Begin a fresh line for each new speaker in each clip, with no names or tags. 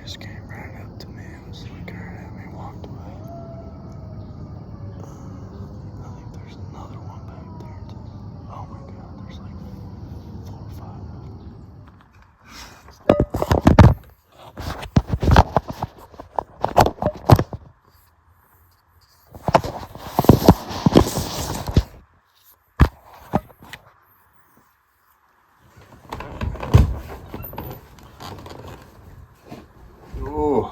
just came right up to me and was looking right at me and walked away. I think there's another one back there too. Oh my god, there's like 4 or 5 of them. Oh.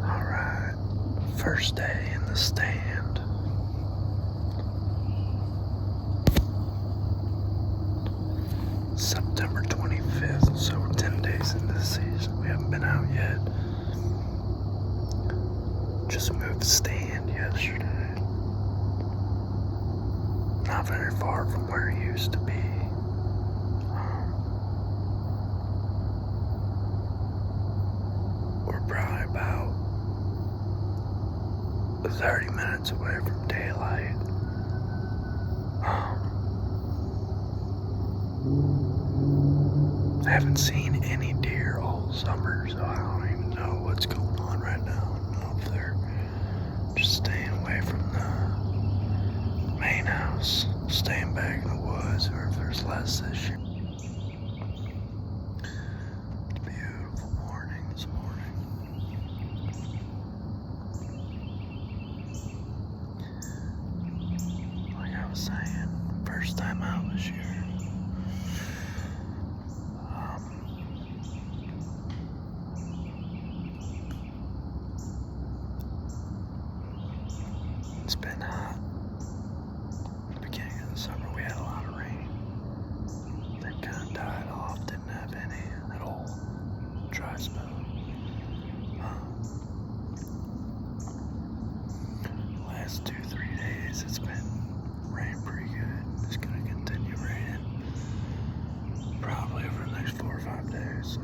All right. First day in the stand. September 25th, so we're 10 days into the season. We haven't been out yet. Just moved the stand yesterday. Not very far from where it used to be. We're probably about 30 minutes away from daylight. I haven't seen any deer all summer, so I don't even know what's going on right now. I don't know if they're just staying away from the main house, staying back in the woods, or if there's less this year. Beautiful morning this morning. Like I was saying, first time out this year. It's been hot. At the beginning of the summer, we had a lot of rain. That kind of died off, didn't have any at all. Dry spell. Last 2-3 days, it's been raining pretty good. It's going to continue raining probably over the next 4 or 5 days. So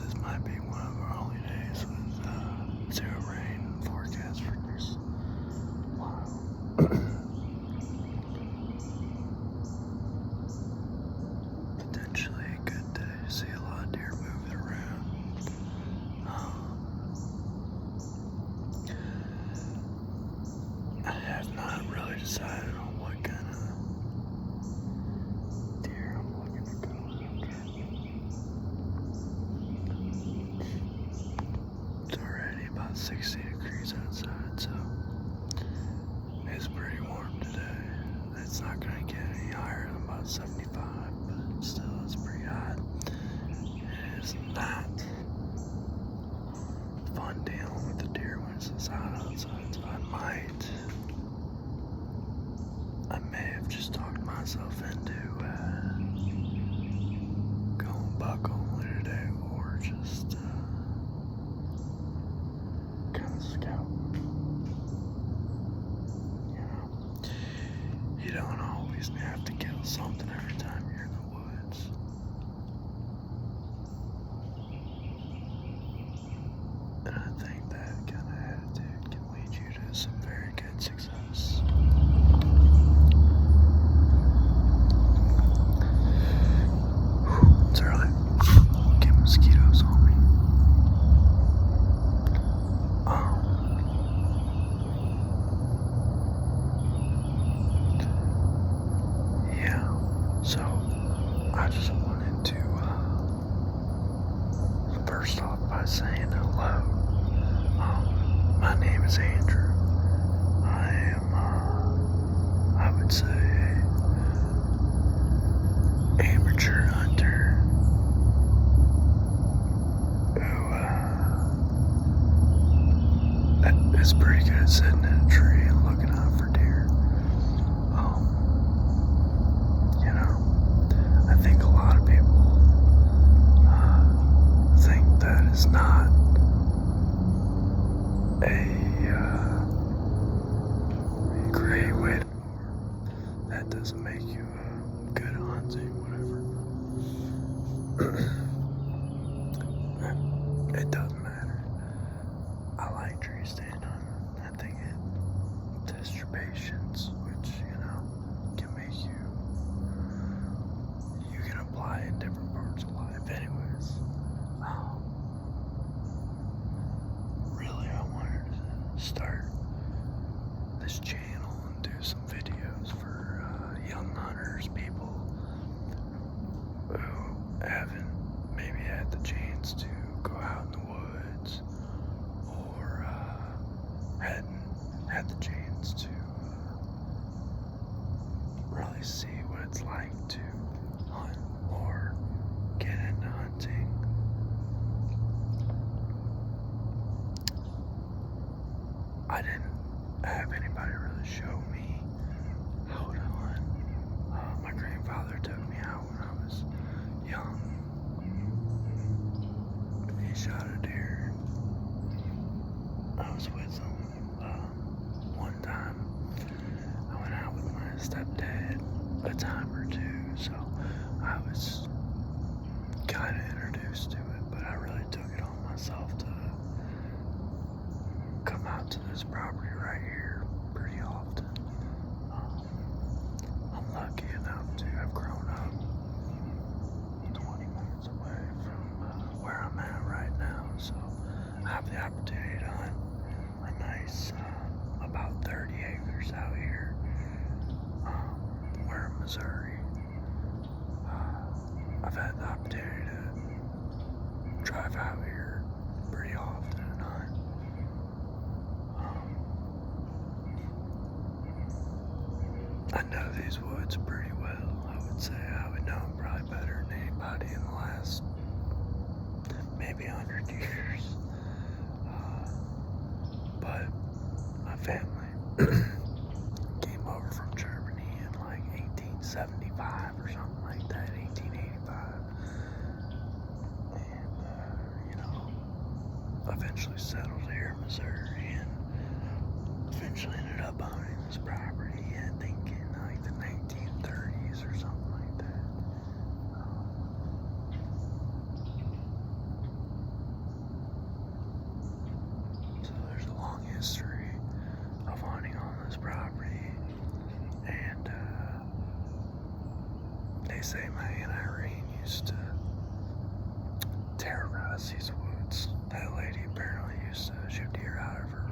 this might be one of our only days with zero rain forecast for this while. Potentially a good day to see a lot of deer moving around. I have not really decided on what kind of deer I'm looking to go after. It's already about 60 degrees outside, so it's pretty warm today. It's not going to get any higher than about 75, but still it's pretty hot. It is not fun dealing with the deer when it's this hot outside, so I may have just talked myself into going buck only today, or just kind of scout. You know, you don't always have to kill something every time you're in the woods. And I think that kind of attitude can lead you to some very good success. It's early. Get mosquitoes on me. Yeah, so that doesn't make you good at hunting, whatever. It doesn't matter. I like tree stand hunting. I think it tests your patience, which, can make you can apply in different parts of life anyways. Really, I wanted to start this channel and do some videos for young hunters, people who haven't maybe had the chance to go out in the woods or hadn't had the chance to really see what it's like to hunt or get into hunting. I didn't have anybody really show me how to hunt. My grandfather took me out when I was young. He shot a deer. I was with him one time. I went out with my stepdad a time or two, so I was kind of introduced to it, but I really took it on myself to come out to this property right here pretty often. I'm lucky enough to have grown up 20 minutes away from where I'm at right now, so I have the opportunity to hunt a nice about 30 acres out here. We're in Missouri. I've had the opportunity to drive out here pretty often and hunt. I know these woods pretty well. I would say I would know them probably better than anybody in the last maybe 100 years. But my family came over from Germany in like 1875 or something like that, 1885. And, eventually settled here in Missouri and eventually ended up owning this property, I think in like the 1930s or something like that. So there's a long history of hunting on this property, and they say my Aunt Irene used to terrorize these woods. That lady apparently used to shoot deer out of her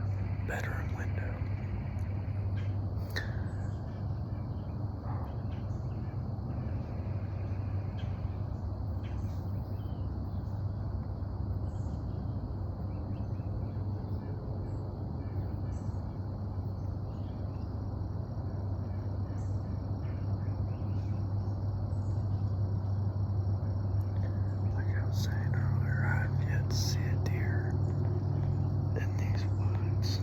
bedroom window. Like I was saying earlier, I've yet to see a deer in these woods.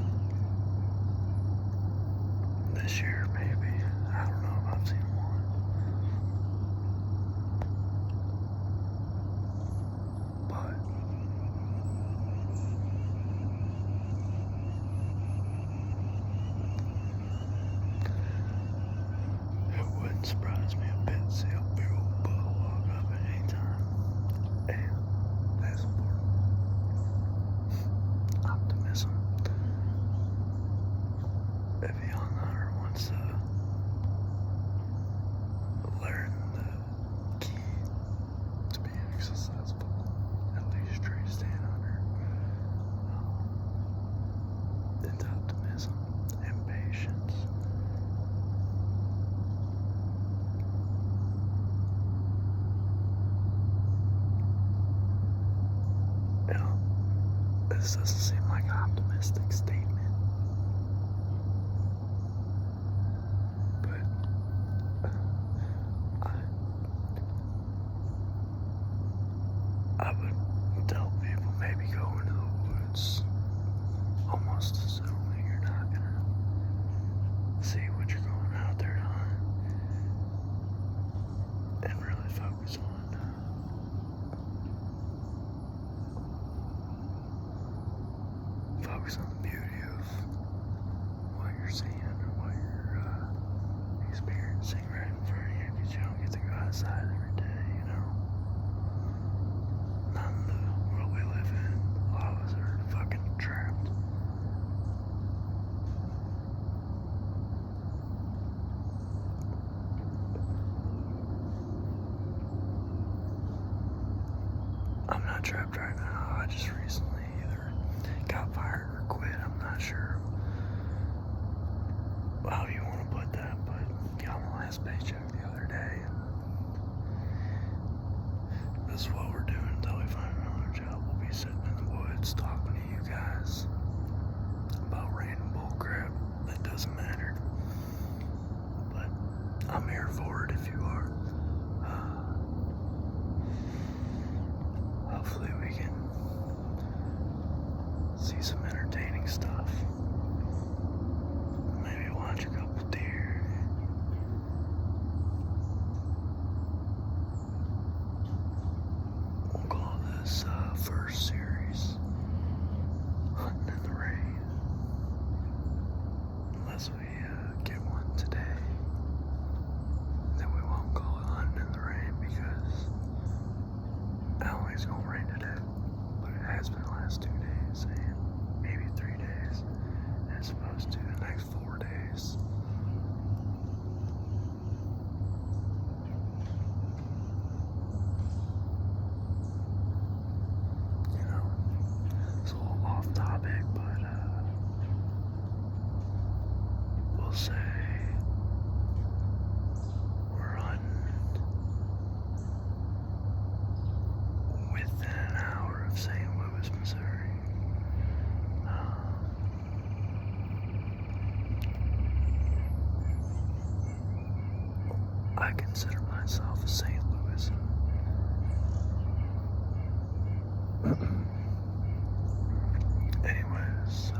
This year, maybe. I don't know if I've seen one. But it wouldn't surprise me a bit to see a big old bull walk up at any time. And that's important. Optimism. If a young hunter wants to learn the key to being successful, at least tree stand hunter, it's optimism and patience. This doesn't seem like an optimistic statement, but I would tell people maybe go into the woods almost assuming you're not gonna see what you're going out there to hunt, and really focus on the beauty sitting right in front of you because you don't get to go outside every day, you know? Not in the world we live in. A lot of us are fucking trapped. I'm not trapped right now. I just recently either got fired or quit. I'm not sure how you want to put that, but got my last paycheck the other day. This is what we're doing until we find another job. We'll be sitting in the woods talking to you guys about random bullcrap that doesn't matter. But I'm here for it if you are. Hopefully we can see some entertaining stuff. Maybe watch a couple deer. We'll call this first series Hunting in the Rain. Unless we get one today, then we won't call it Hunting in the Rain because I don't think it's gonna rain today, but it has been the last 2 days and maybe 3 days, and it's supposed to the next 4 days. You know, it's a little off topic, but we'll say we're hunting within an hour of St. Louis, Missouri. I consider myself a St. Louisan. Anyways,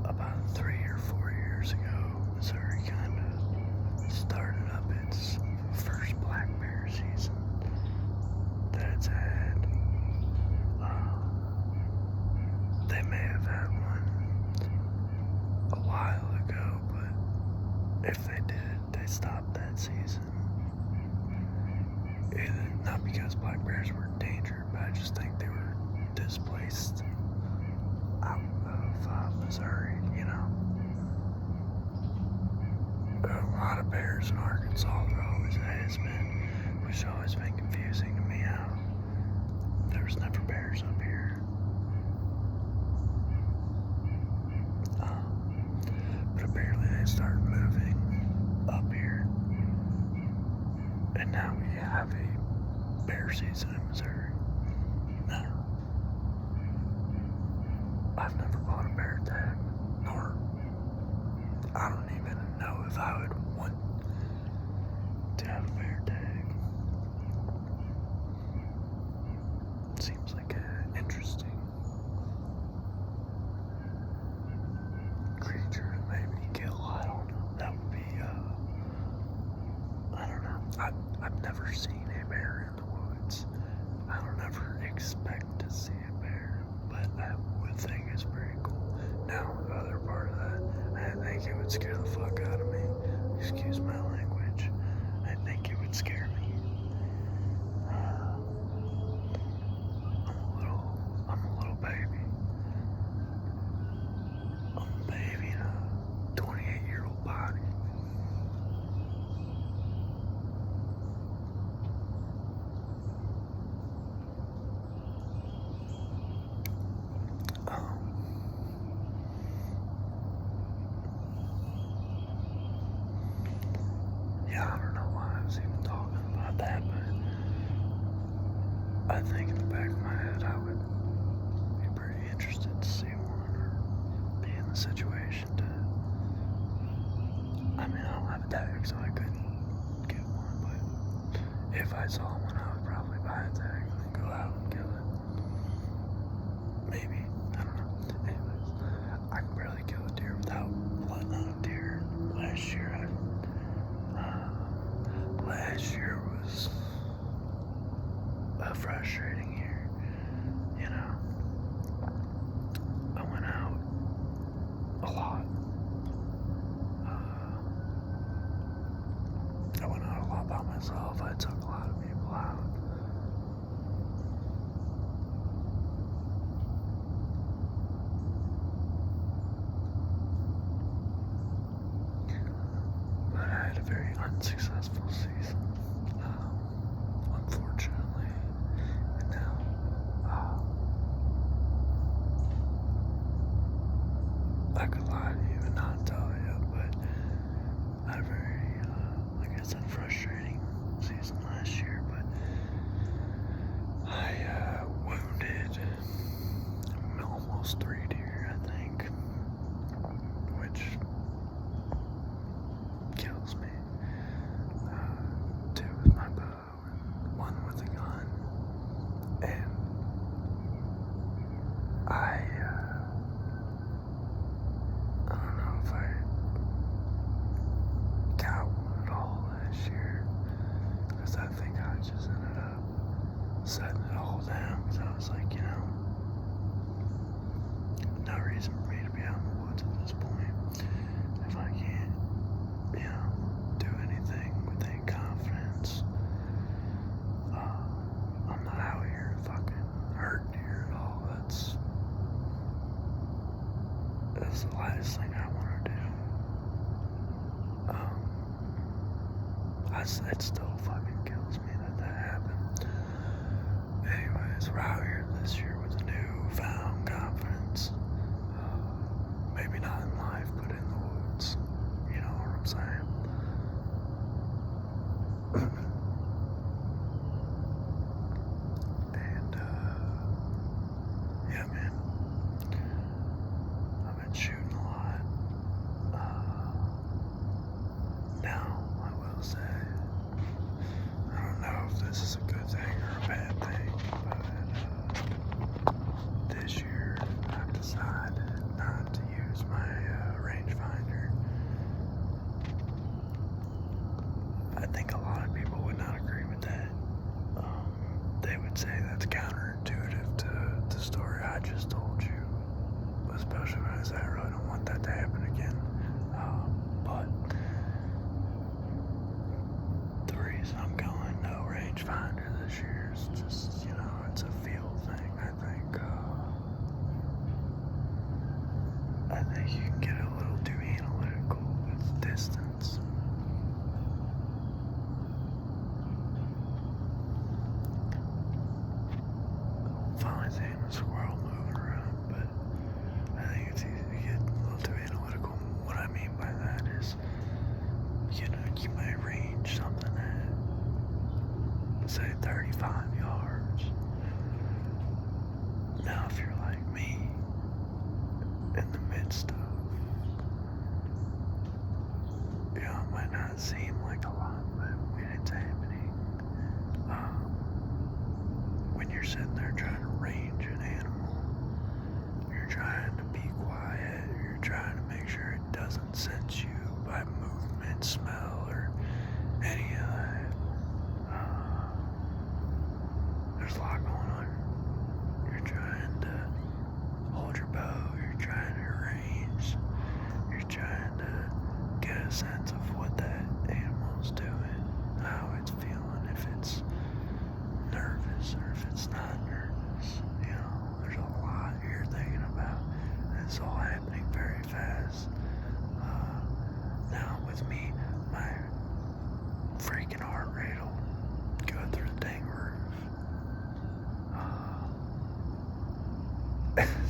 about 3 or 4 years ago, Missouri kind of started up its first black bear season that it's had. They may have had one a while ago, but if they did, they stopped that season. Not because black bears were endangered, but I just think they were displaced out of Missouri, you know. A lot of bears in Arkansas, there always has been, which has always been confusing to me how there was never bears up here. But apparently they started moving up here, and now we have a bear season in Missouri. Now, I've never bought a bear tag, nor I don't even know if I would want to have a bear tag. Seems like an interesting creature to maybe kill. I don't know. That would be, I don't know. I've never seen a bear in the woods. I don't ever expect to see a bear, but I would think it's pretty cool. Now, the other part of that, I think it would scare the fuck out of me. Excuse my language. I think it would scare me. I'm a little baby. I'm a baby in a 28-year-old body. Yeah, I don't know why I was even talking about that, but I think in the back of my head I would be pretty interested to see one or be in the situation to. I mean, I don't have a tag, so I couldn't get one, but if I saw one, I would probably buy a tag and then go out and kill it. Maybe. I don't know. Anyways, I can barely kill a deer without letting out a deer. Last year was a frustrating year, you know. I went out a lot. I went out a lot by myself. I took a lot of people out. But I had a very unsuccessful season, unfortunately. And now, I could lie to you and not tell you, but I had a very, like I said, frustrating season last year. But I wounded almost 3 deer, I think, which kills me. 2 with my bow and 1 with a gun. And I don't know if I got one at all last year, because I think I just ended up setting it all down, because I was like, no reason for me to be out in the woods at this point if I can't, do anything with any confidence. I'm not out here to fucking hurt deer at all. That's the last thing I want to do. It still fucking kills me that happened. Anyways, we're out here this year with a newfound confidence. Maybe not in life, but in the woods. You know what I'm saying? And, yeah, man. I've been shooting a lot. Now, I will say, I don't know if this is a good thing or a bad thing, but this year I've decided not to use my rangefinder. I think a lot of people would not agree with that. They would say that's counterintuitive to the story I just told you, especially when I say I really don't want that to happen again. But the reason I'm going no rangefinder this year is just, it's a feel thing. I think you can get a little too analytical with distance. I'm finally seeing a squirrel moving around, but I think it's easy to get a little too analytical. What I mean by that is, you might range something at, say, 35 yards. Now, if you're like me, in the midst of, it might not seem like a lot, but when it's happening, when you're sitting there trying to range an animal, you're trying to be quiet, you're trying to make sure it doesn't sense you by movement, smell, or any of that. There's a lot going on. You're trying to hold your bow, you're trying to range, you're trying to get a sense of what that animal's doing, how it's feeling, if it's nervous or if it's not nervous. There's a lot you're thinking about. And it's all happening very fast. Now with me, my freaking heart rate will go through the dang roof.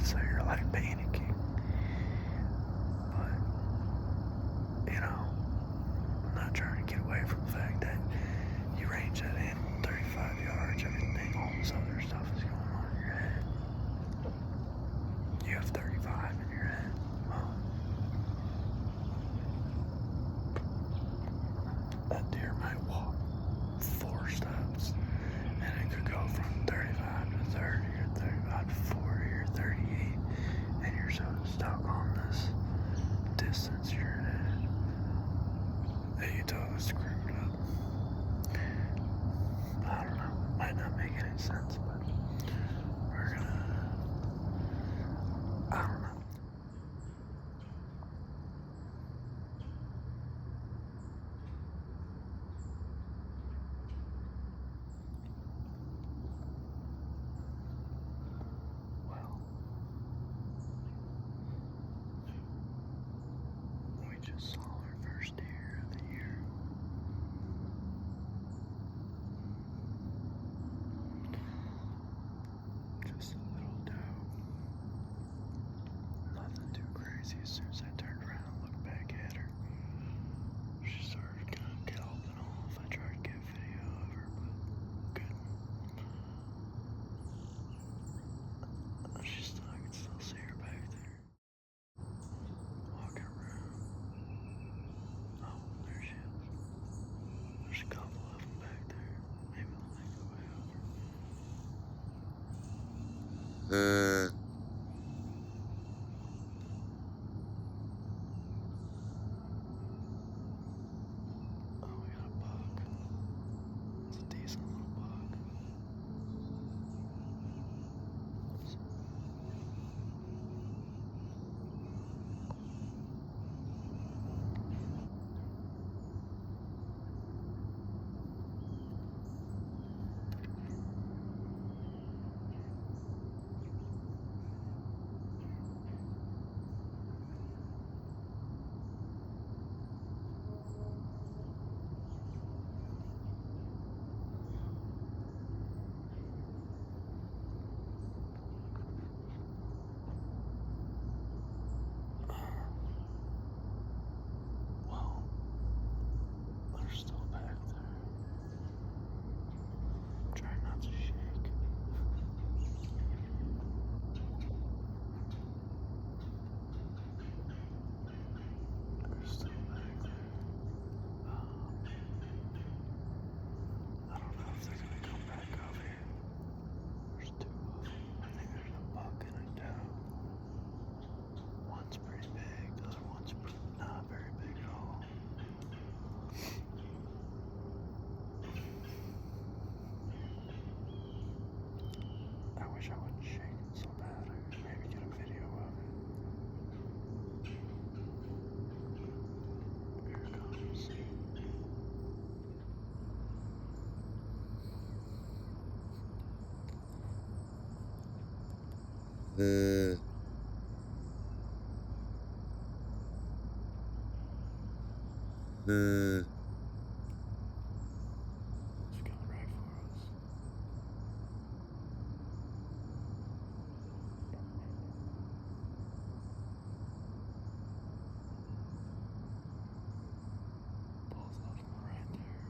So you're like panicking. But, I'm not trying to get away from the fact that you range that animal 35 yards, everything, all this other stuff is going on in your head. You have 35 in your head. Well, that deer might walk 4 steps, and it could go from 35 to 30, or 35 to 40, or 38, and you're so stuck on this distance you're in that you totally screwed up. I don't know, might not make any sense, but I don't know. saw our first deer of the year. Just a little doe. Nothing too crazy. As soon as I turned around and looked back at her, she started kind of galloping off. I tried to get video of her, but couldn't. I can still see her back there. Walking around. Oh, there she is. There's a couple of them back there. Maybe they'll make their way over. Oh, we got a buck. It's a decent little buck. Well, they're still back there. Try not to shake. They're still back there. I don't know if they're gonna come back over here. There's two of them. I think there's a buck and a doe. One's pretty big, the other one's not very big at all. I wish I wouldn't shake it so bad. I could maybe get a video of it. Here it comes. It's coming right for us. Both of them right there.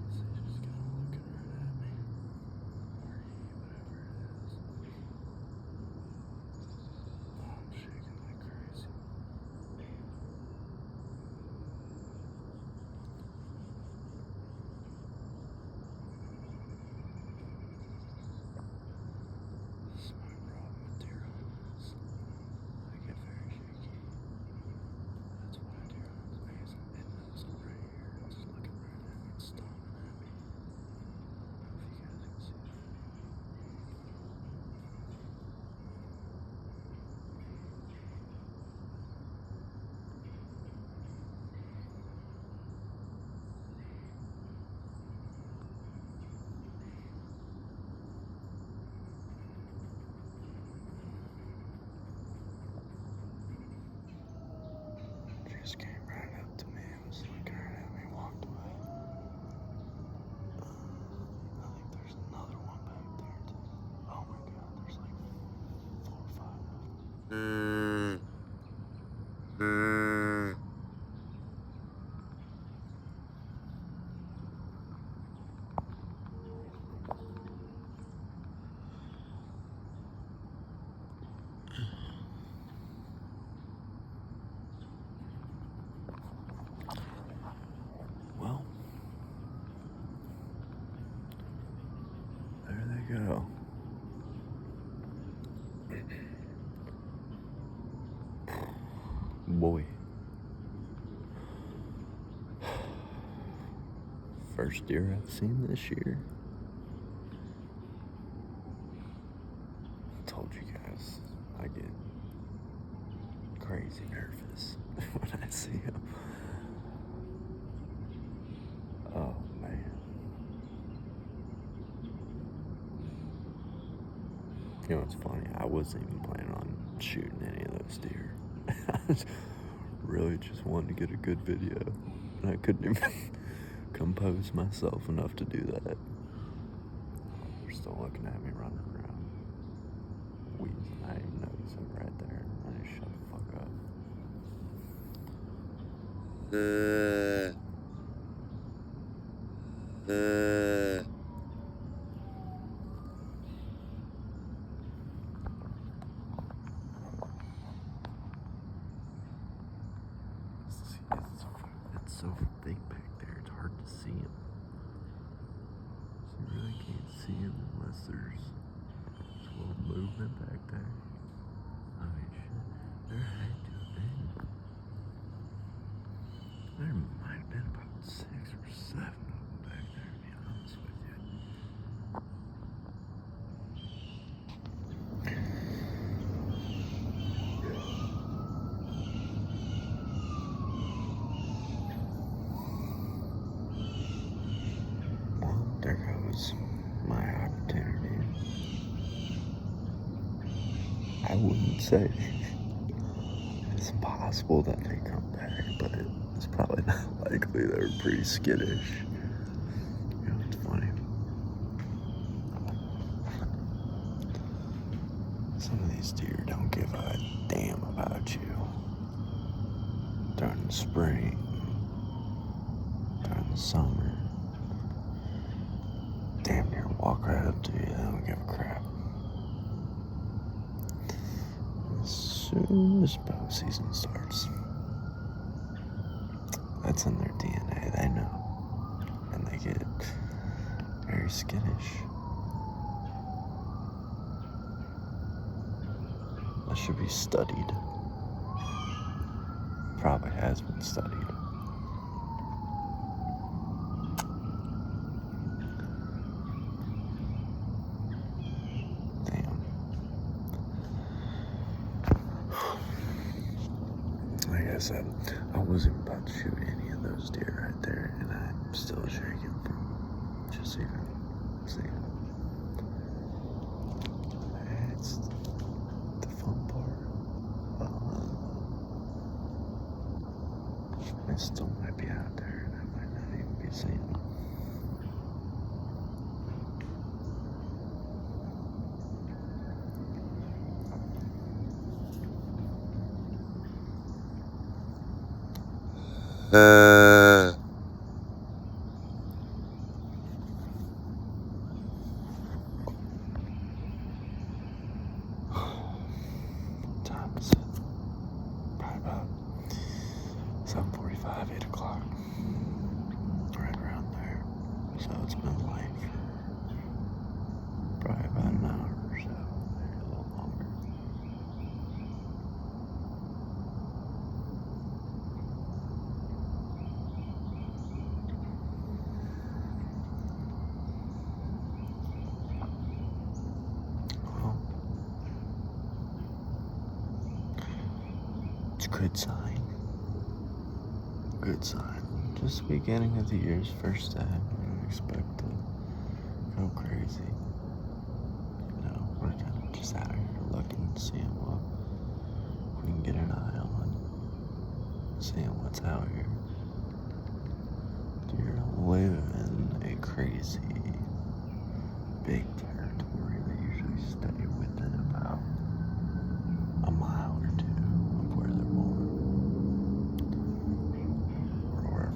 She's kind of looking right at me. Or he, whatever it is. Oh, I'm shaking like crazy. This is my problem with deer hunting is I get very shaky. That's why deer hunting's amazing. It knows I'm right here. It's just looking right at me. It's stomping at me. I don't know if you guys can see that. She just came right up to me and was looking right at me, walked away. I think there's another one back there too. Oh my god, there's like 4 or 5 of them. Well, we go. Boy. First deer I've seen this year. I told you guys, I get crazy nervous when I see him. Oh, man. You know what's funny? I wasn't even planning on shooting any of those deer. I really just wanted to get a good video, and I couldn't even compose myself enough to do that. They're still looking at me running around, wheezing. I didn't even notice them right there. I just shut the fuck up. It's so thick back there, it's hard to see him. So you really can't see him unless there's a little movement back there. I mean, shit, there had to have been. There might have been about 6 or 7 of them back there, to be honest with you. Well, there goes my opportunity. I wouldn't say it's possible that they come back, but it's probably not likely. They're pretty skittish. You know, it's funny. Some of these deer don't give a damn about you. During the spring, during the summer, damn near walk right up to you. They don't give a crap. As soon as bow season starts, that's in their DNA. They know, and they get very skittish. That should be studied. Probably has been studied. Damn. Like I said, I wasn't about to shoot any of those deer right there, and I'm still shaking from just even seeing them. It's the fun part. I still might be out there, and I might not even be seeing them. Time is probably about 7:45, 8 o'clock, right around there. So it's been light for probably about an hour or so, maybe a little longer. Well, it's a good sign. Good sign. Just the beginning of the year's first day. We don't expect to go crazy. You know, we're kind of just out here looking, seeing what we can get an eye on, seeing what's out here. Deer live in a crazy big territory. They usually stay within about a mile or two of where they're born.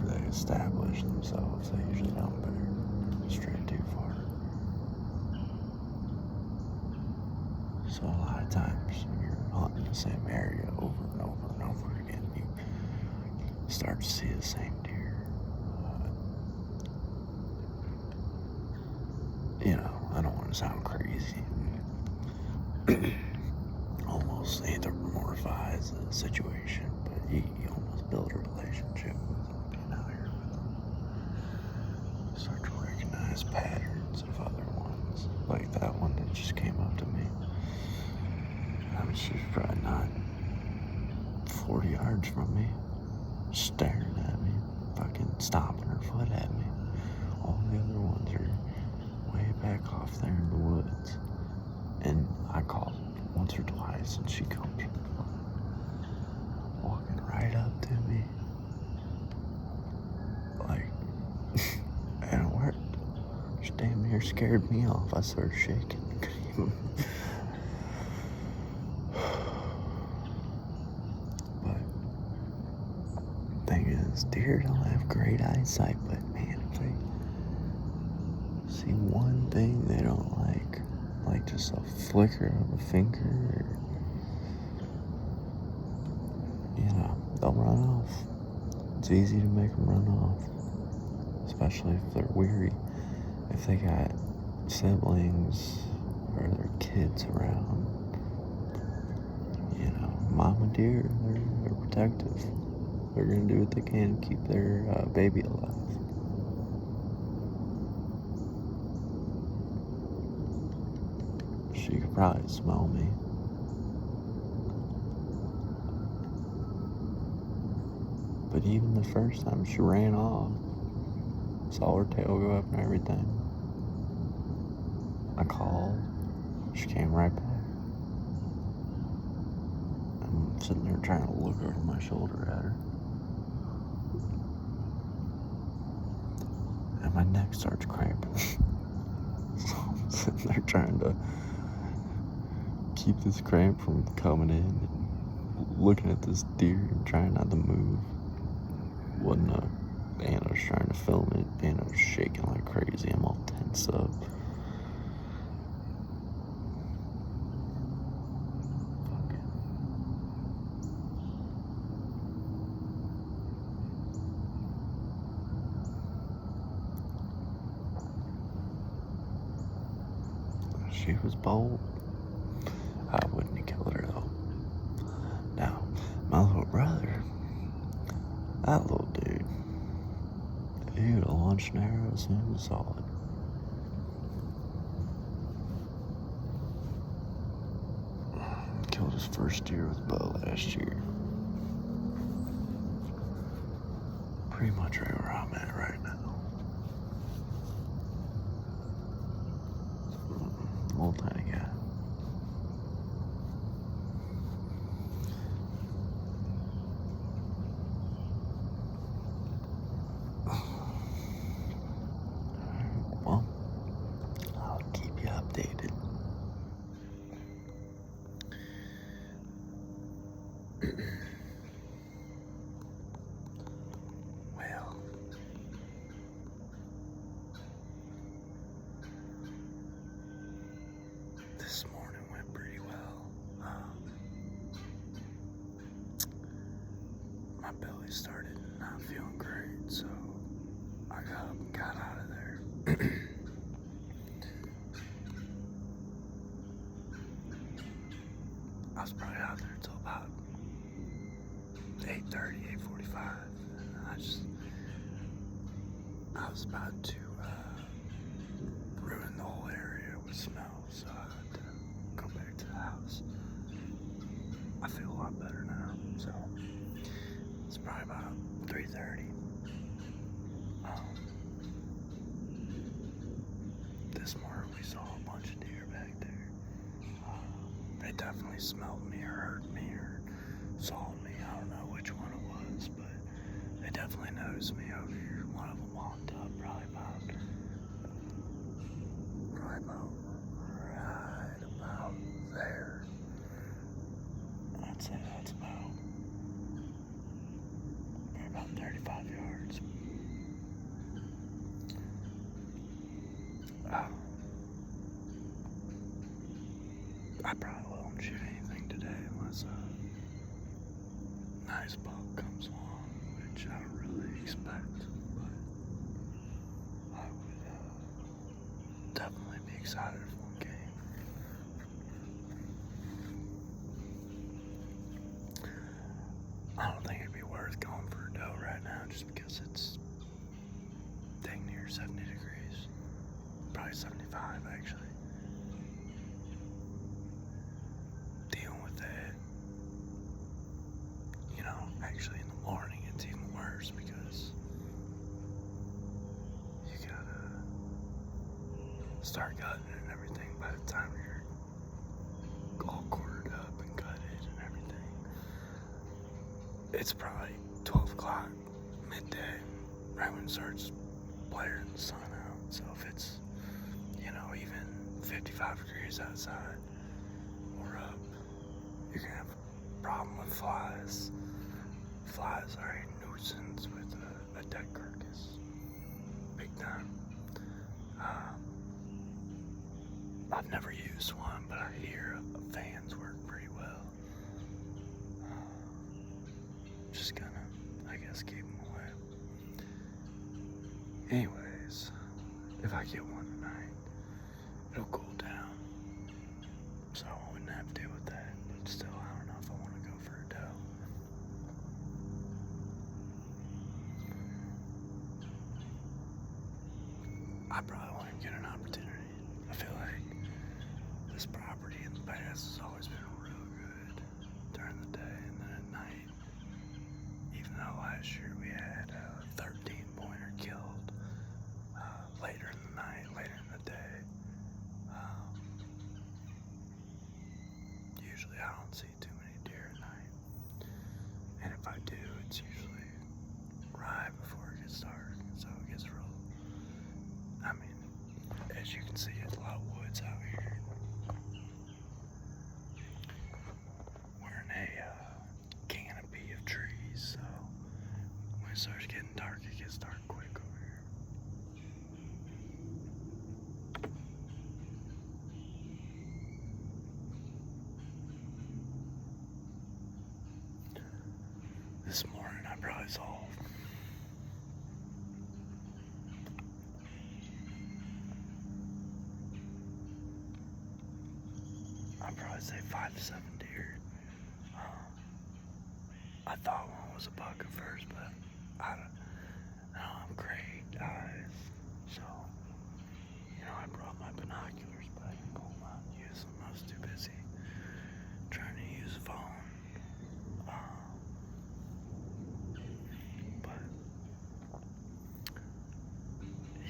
They establish themselves, they usually don't better stray too far. So a lot of times when you're hunting the same area over and over and over again, you start to see the same deer. You know, I don't want want to sound crazy, almost anthropomorphize the situation, but you almost build a relationship with them, being out here with them. You start to recognize patterns of other ones, like that one that just came up to me. I mean, she's probably not 40 yards from me, staring at me, fucking stomping her foot at me. All the other ones are way back off there in the woods. And I called once or twice, and she comes walking right up to me. Like, and it worked. She damn near scared me off. I started shaking. But the thing is, deer don't have great eyesight, but man, if they see one thing they don't like just a flicker of a finger, or, they'll run off. It's easy to make them run off, especially if they're weary. If they got siblings or their kids around, mama deer, they're protective. They're gonna do what they can to keep their baby alive. She could probably smell me. But even the first time she ran off, saw her tail go up and everything. I called. She came right back. I'm sitting there trying to look over my shoulder at her. And my neck starts cramping. So I'm sitting there trying to keep this cramp from coming in, and looking at this deer and trying not to move. And I was trying to film it, and I was shaking like crazy. I'm all tense up. She was bold. I wouldn't have killed her though. Now, my little brother, that little dude, he would have launched an arrow as soon as he saw it. Killed his first deer with a bow last year. Pretty much right where I'm at right now. Little tiny guy. Well, I'll keep you updated. Well, this morning went pretty well. My belly started not feeling great, so I got up and got out of there. I was probably out there until about 8:30, 8:45. I was about to ruin the whole area with smell, so I had to go back to the house. I feel a lot better now, so it's probably about 3:30. This morning we saw a bunch of deer back there. They definitely smelled me or heard me or saw me. I don't know which one it was, but they definitely noticed me over here. One of them walked up probably about right about there. I'd say that's about 35 yards. I probably won't shoot anything today unless a nice buck comes along, which I don't really expect, but I would definitely be excited for start cutting and everything, by the time you're all quartered up and gutted and everything, it's probably 12 o'clock, midday, right when it starts blaring the sun out. So if it's, even 55 degrees outside or up, you're gonna have a problem with flies. Flies are a nuisance with a dead carcass, big time. I've never used one, but I hear fans work pretty well. Just gonna, I guess, keep them away. Anyways, if I get one tonight, it'll cool down, so I wouldn't have to deal with that. But still, I don't know if I want to go for a doe. I probably won't get an opportunity. I feel like this property in the past has always been real good during the day, and then at night, even though last year we had a 13-pointer killed later in the night, later in the day. Usually I don't see too many deer at night, and if I do, it's usually right before it gets dark, so it gets real. I mean, as you can see, it's a lot of woods out here. We're in a canopy of trees, so when it starts getting dark, it gets dark quick over here. This morning, I probably saw I'd probably say 5 to 7 deer. I thought one was a buck at first, but I don't have great eyes, so I brought my binoculars, but I didn't pull them out and use them. I was too busy trying to use a phone. But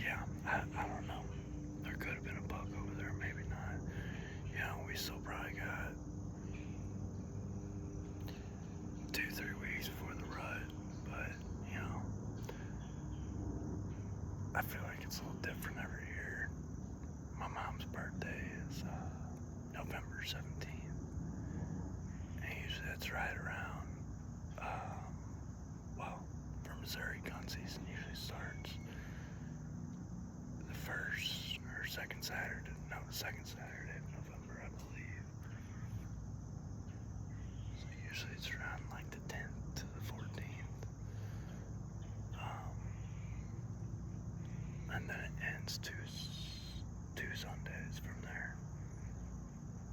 yeah, I don't know. There could have been a buck over there, maybe not. We still probably got 2-3 weeks before the rut, but I feel like it's a little different every year. My mom's birthday is November 17th, and usually that's right around, for Missouri, gun season usually starts the first or second Saturday of November, I believe. So usually it's around like the 10th to the 14th. And then it ends two Sundays from there.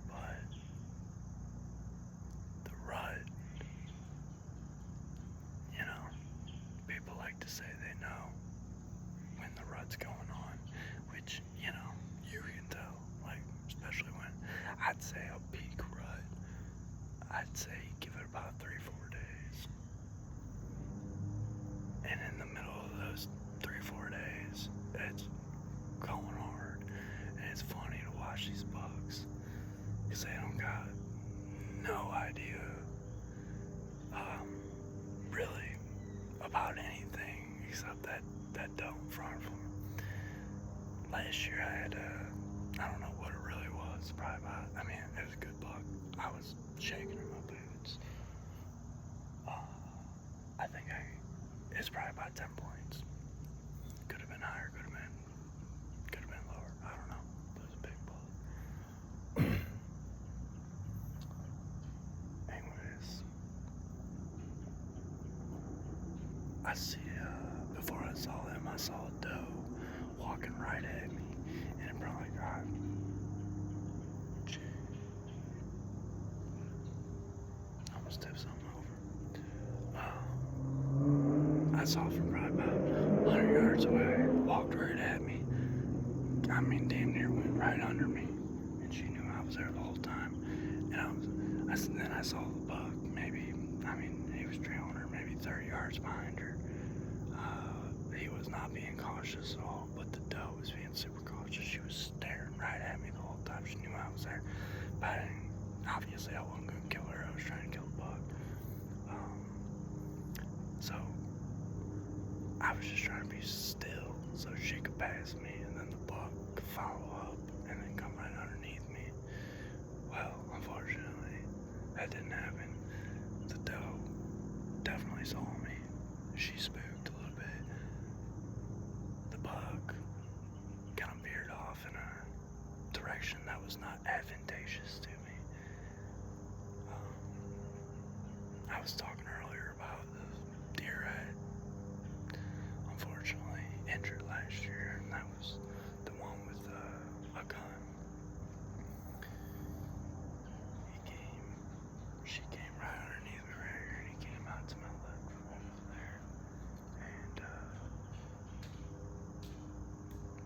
But the rut, people like to say they know when the rut's going on, which, you can tell, like, especially when, I'd say a peak rut, I'd say give it about 3-4 days. And in the middle of those 3-4 days, it's going hard. And it's funny to watch these bucks, because they don't got no idea, really, about anything except that doe in front of them. Last year I had I don't know what it really was, probably about, it was a good buck. I was shaking in my boots. I think it's probably about 10 points. Could have been higher, could have been lower, I don't know. But it was a big buck. Anyways, I see, before I saw them, I saw a doe walking right at me, and it probably got, almost tipped something over. I saw her from probably about 100 yards away, walked right at me. Damn near went right under me, and she knew I was there the whole time. And then I saw the buck, maybe, he was trailing her maybe 30 yards behind her. He was not being cautious at all, but the doe was being super cautious. she was staring right at me the whole time. She knew I was there, but obviously I wasn't gonna kill her. I was trying to kill the buck. So I was just trying to be still so she could pass me, and then the buck could follow up and then come right underneath me. Well, unfortunately, that didn't happen. The doe definitely saw me. She spooked a little bit. The buck kind of veered off in a direction that was not advantageous to me. I was talking earlier about the deer I unfortunately injured last year, and that was the one with a gun. She came right underneath me right here, and he came out to my left over there, and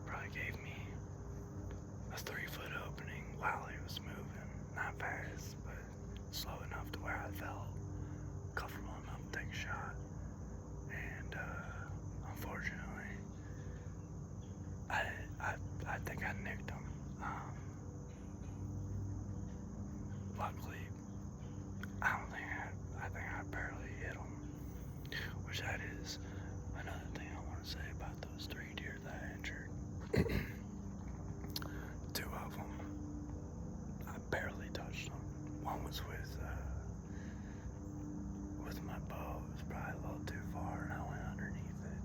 probably gave me a 3-foot opening while he was moving. Not fast, but slow enough to where I felt comfortable enough to take a shot. And unfortunately, I think I nicked him. Luckily, I think I barely hit him. Which that is another thing I want to say about those 3 deer that I injured. 2 of them, I barely touched them. One was with my bow. It was probably a little too far, and I went underneath it,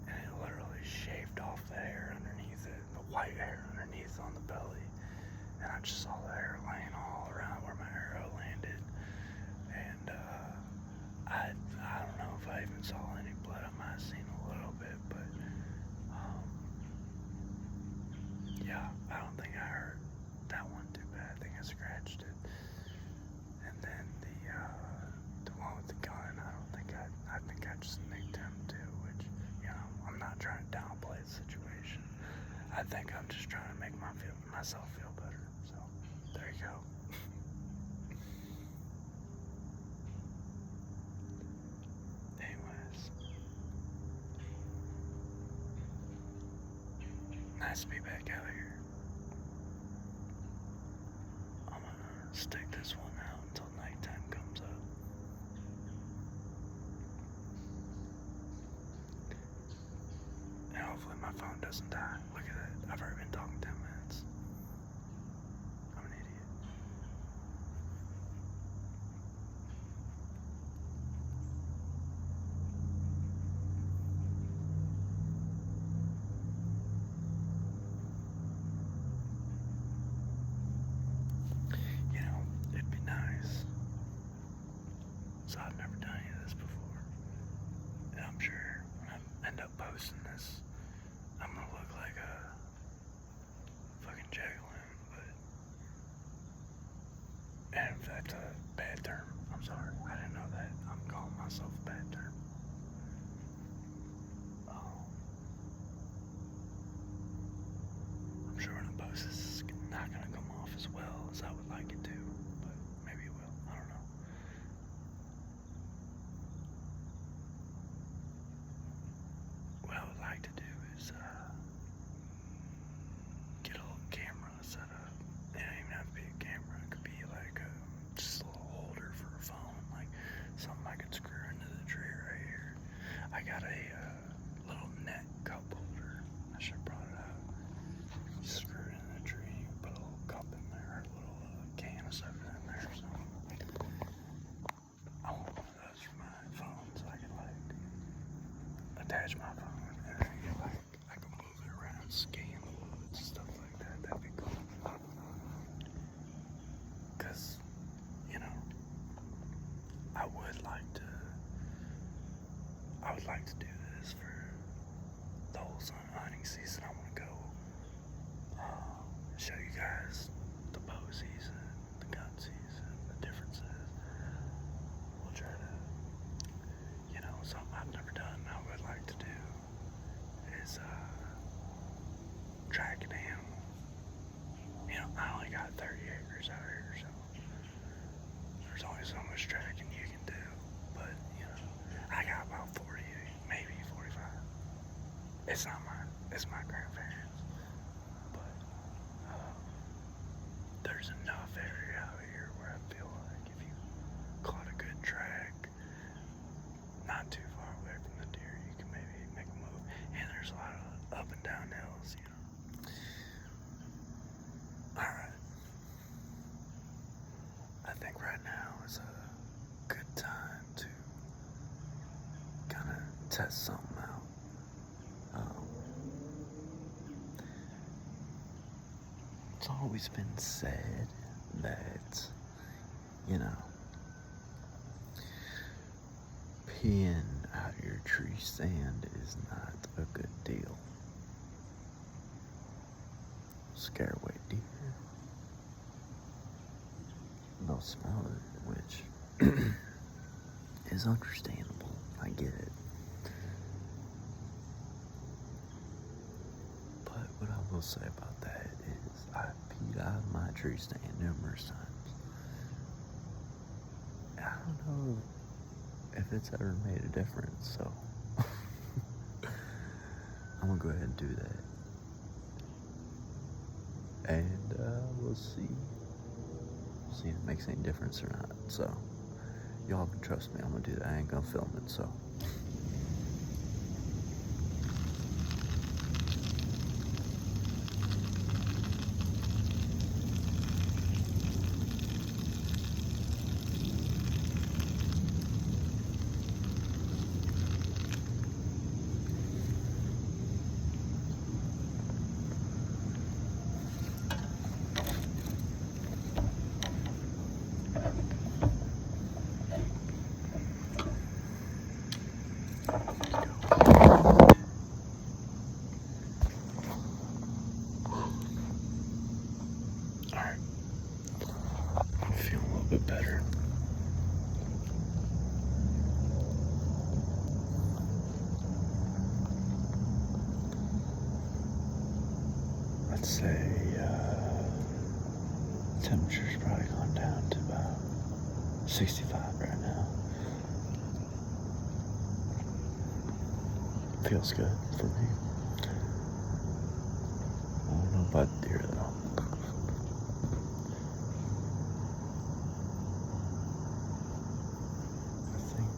and it literally shaved off the hair underneath it, the white hair underneath on the belly, and I just saw the hair laying all around where my arrow landed, and I don't know if I even saw any blood. I might have seen a little bit, but yeah, I don't think I hurt that one too bad. I think I scratched it. And then the one with the gun, I think I just nicked him too, which, you know, I'm not trying to downplay the situation. I think I'm just trying to make myself feel better. So there you go. Anyways, nice to be back out here. I'm gonna stick this one out until nighttime comes up. And hopefully my phone doesn't die. Look at that. I've already been talking 10 minutes. I'm an idiot. You know, it'd be nice. So I've never done any of this before. And I'm sure when I end up posting this, I'm gonna look like a fucking juggling, but... And if that's a bad term, I'm sorry. I didn't know that. I'm calling myself a bad term. I'm sure when I post this, it's not gonna come off as well as I would like it to, but maybe it will. I don't know. What I would like to do is get a little camera set up. It don't even have to be a camera. It could be like just a little holder for a phone, like something I could screw into the tree right here. I got a little net cup holder. I should have brought it out. You screw it in the tree, put a little cup in there, a little can of soda in there or something. I want one of those for my phone so I can like attach my phone and then get like I can move it around, scan the woods, stuff like that. That'd be cool. Cause, you know, I would like to do this for the whole hunting season. I want to go show you guys the bow season, the gun season, the differences. We'll try to, you know, something I've never done I would like to do is track an animal. You know, I only got 30 acres out here, so there's only so much tracking you can do. But, you know, I got about 40, maybe 45. It's not mine. It's my grandparents. think right now is a good time to kind of test something out. It's always been said that, you know, peeing out your tree stand is not a good deal. Scare away deer. They'll smell it, which is understandable. I get it. But what I will say about that is I peed out of my tree stand numerous times. I don't know if it's ever made a difference, so I'm gonna go ahead and do that. And we'll see if it makes any difference or not. So y'all can trust me, I'm gonna do that. I ain't gonna film it, so. Alright. I'm feeling a little bit better. Let's say temperature's probably gone down to about 65 right now. Feels good for me. I don't know about deer though. I think,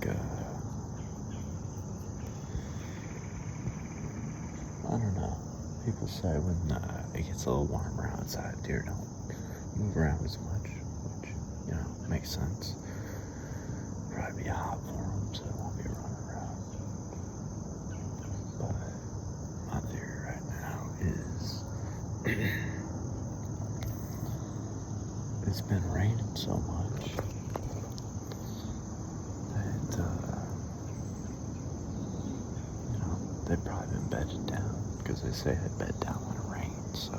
I don't know. People say when it gets a little warmer outside, deer don't move around as much, which, you know, makes sense. Probably be hot for them, so they won't be running around. But my theory right now is it's been raining so much that, you know, they've probably been bedded down, because they say they bed down when it rains, so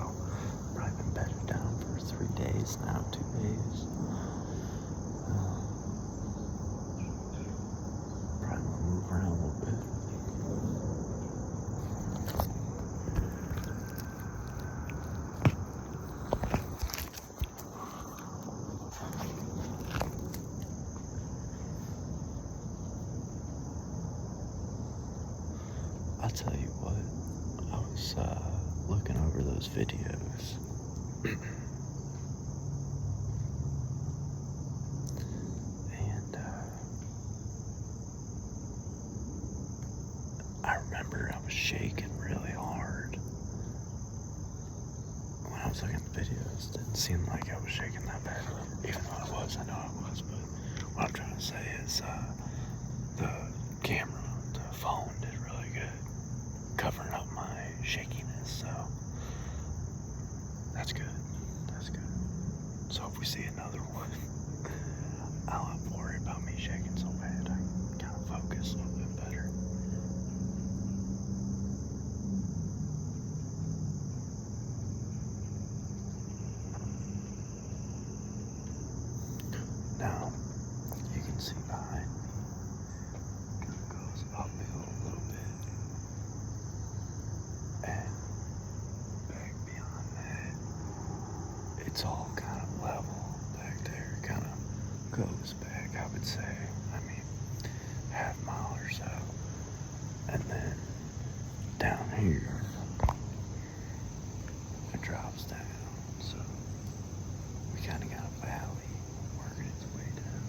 probably been bedded down for 3 days now, 2 days. Probably want to move around a little bit. I'll tell you what, I was looking over those videos. And I remember I was shaking really hard when I was looking at the videos. It didn't seem like I was shaking that bad, even though I was. I know I was, but what I'm trying to say is the camera, the phone did really good covering up my shakiness, so that's good. That's good. So if we see another one, I don't have to worry about me shaking so bad. I can kind of focus a little bit better. Now, you can see behind me, kind of goes uphill a little bit. And back beyond that, it's all kind of level back there. Kind of goes back, I would say, half mile or so. And then down here, it drops down. So we kind of got a valley working its way down.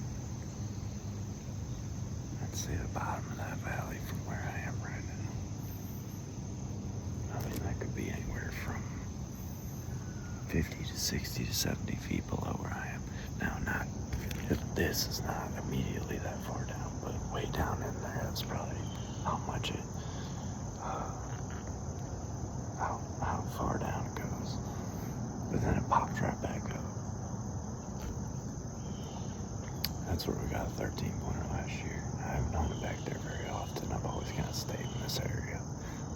I'd say the bottom of that valley from where I am right now. That could be anywhere from 50 to 60 to 70 feet below where I am. Now, not This is not immediately that far down, but way down in there, that's probably how much it, how far down it goes. But then it pops right back up. That's where we got a 13-pointer last year. I haven't hunted back there very often. I've always kind of stayed in this area.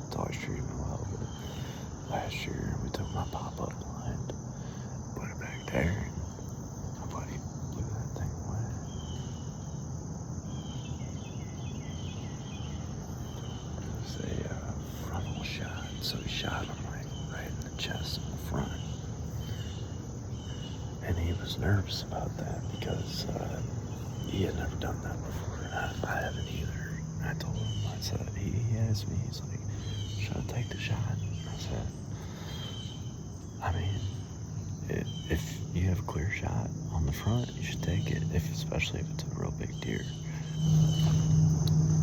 It's always treated me well, but last year we took my pop-up blind, put it back there, and my buddy blew that thing away. It was a frontal shot, so he shot him like right in the chest in the front. And he was nervous about that because he had never done that before. I haven't either. I told him, I said, he asked me, he's like, should I take the shot? I said, I mean, if you have a clear shot on the front, you should take it, especially if it's a real big deer.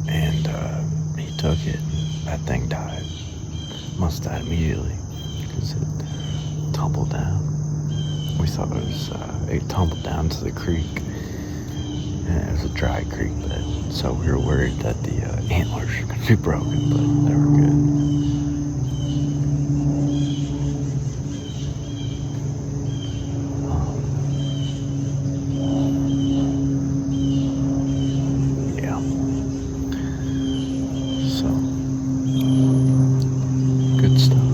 And he took it, and that thing died. Must have died immediately because it tumbled down. We thought it tumbled down to the creek, and it was a dry creek bed, so we were worried that the antlers were going to be broken, but they were good. Yeah. So, good stuff.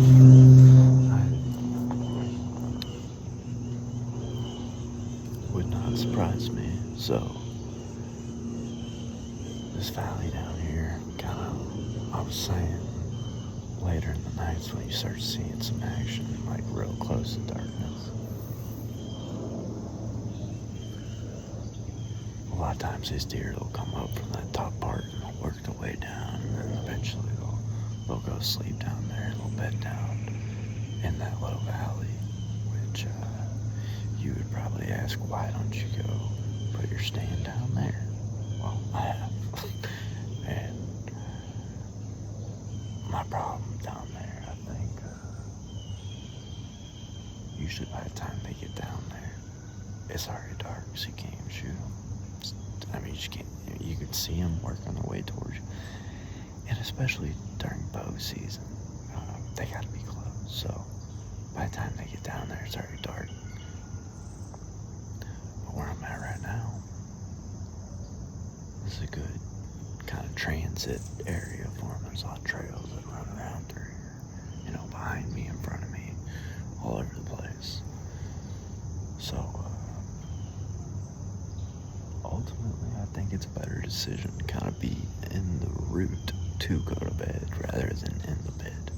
Would not surprise me. So, this valley down here, kind of, I was saying, later in the nights when you start seeing some action, like real close to darkness. A lot of times these deer will come up from that top part and they'll work their way down, and then eventually they'll go sleep down there, they'll bed down in that little valley, which you would probably ask, why don't you go put your stand down there? Well, I have. And my problem down there, I think, usually by the time they get down there, it's already dark, so you can't even shoot them. I mean, you just can't, you can see them working their way towards you. And especially during bow season, they gotta be close. So by the time they get down there, it's already dark. But where I'm at right now, this is a good kind of transit area for them. There's a lot of trails that run around through here, you know, behind me, in front of me, all over the place. So ultimately, I think it's a better decision to kind of be in the route to go to bed rather than in the bed.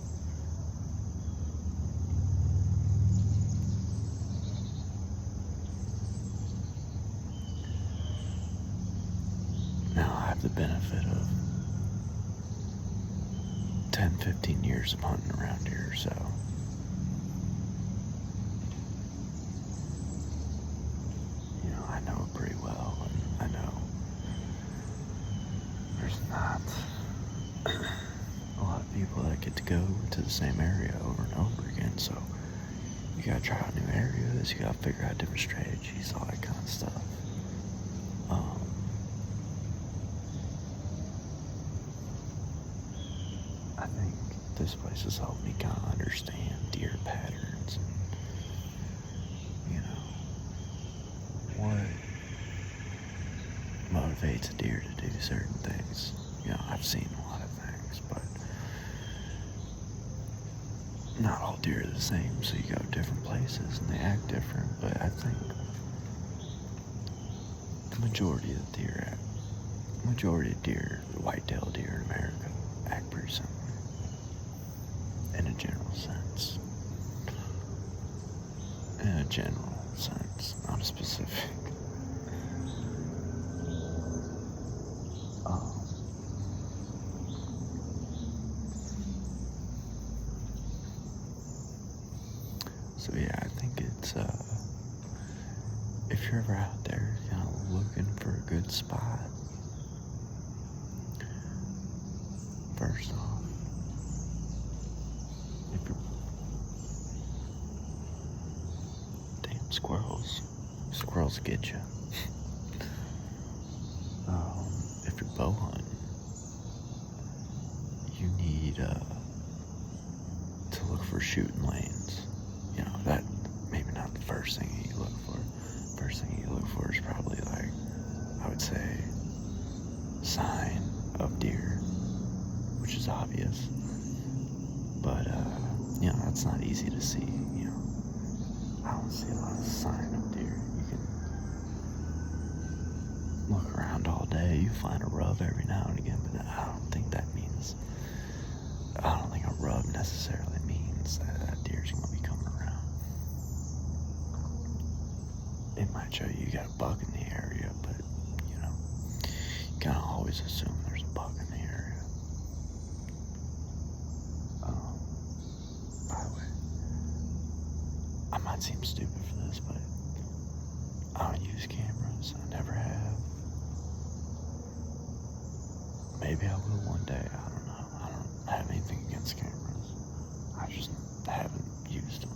Now I have the benefit of 10, 15 years of hunting around here, so you know, I know it pretty well, and I know there's not a lot of people that get to go to the same area over and over again, so you gotta try out new areas, you gotta figure out different strategies, all that kind of stuff. I think this place has helped me kind of understand deer patterns and, you know, what motivates a deer to do certain things. You know, I've seen a lot of things, but not all deer are the same, so you go to different places and they act different, but I think the majority of deer, white-tailed deer in America, act pretty similar. In a general sense. In a general sense, not a specific. So yeah, I think it's, if you're ever out there kind of looking for a good spot, first off, squirrels get you.
bow hunting, you need to look for shooting lanes. You know, that maybe not the first thing you look for. First thing you look for is probably, like, I would say, sign of deer, which is obvious. But, you know, that's not easy to see, you know. I don't see a lot of sign of deer. You can look around all day, you find a rub every now and again, but I don't think a rub necessarily means that deer's gonna be coming around. It might show you got a buck in the area, but, you know, you kinda always assume there's a buck in the area. By the way, I might seem stupid for this, but I don't use cameras. I never have. Maybe I will one day. I don't know. I don't have anything against cameras. I just haven't used them.